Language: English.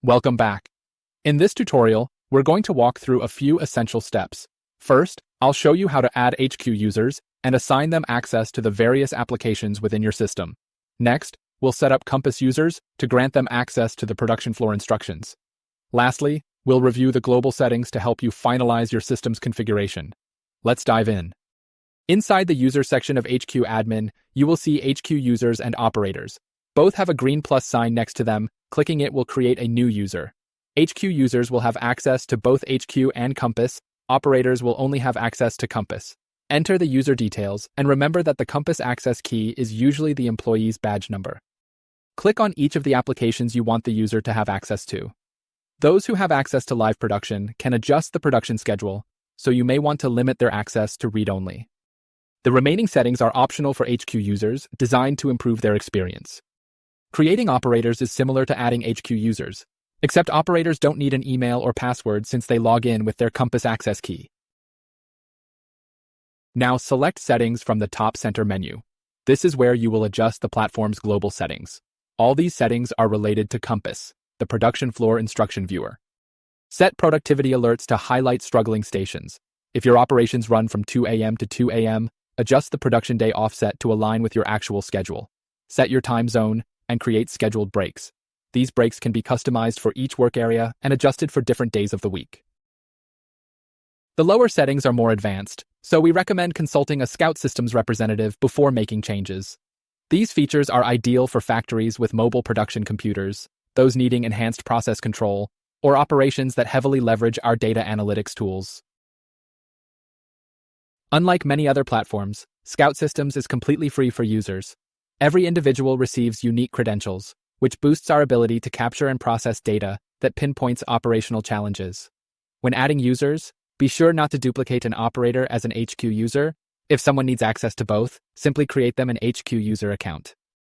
Welcome back. In this tutorial, we're going to walk through a few essential steps. First, I'll show you how to add HQ users and assign them access to the various applications within your system. Next, we'll set up Compass users to grant them access to the production floor instructions. Lastly, we'll review the global settings to help you finalize your system's configuration. Let's dive in. Inside the user section of HQ admin, you will see HQ users and operators. Both have a green plus sign next to them. Clicking it will create a new user. HQ users will have access to both HQ and Compass. Operators will only have access to Compass. Enter the user details, and remember that the Compass access key is usually the employee's badge number. Click on each of the applications you want the user to have access to. Those who have access to live production can adjust the production schedule, so you may want to limit their access to read-only. The remaining settings are optional for HQ users, designed to improve their experience. Creating operators is similar to adding HQ users, except operators don't need an email or password since they log in with their Compass access key. Now select Settings from the top center menu. This is where you will adjust the platform's global settings. All these settings are related to Compass, the production floor instruction viewer. Set productivity alerts to highlight struggling stations. If your operations run from 2 a.m. to 2 a.m., adjust the production day offset to align with your actual schedule. Set your time zone and create scheduled breaks. These breaks can be customized for each work area and adjusted for different days of the week. The lower settings are more advanced, so we recommend consulting a Scout Systems representative before making changes. These features are ideal for factories with mobile production computers, those needing enhanced process control, or operations that heavily leverage our data analytics tools. Unlike many other platforms, Scout Systems is completely free for users. Every individual receives unique credentials, which boosts our ability to capture and process data that pinpoints operational challenges. When adding users, be sure not to duplicate an operator as an HQ user. If someone needs access to both, simply create them an HQ user account.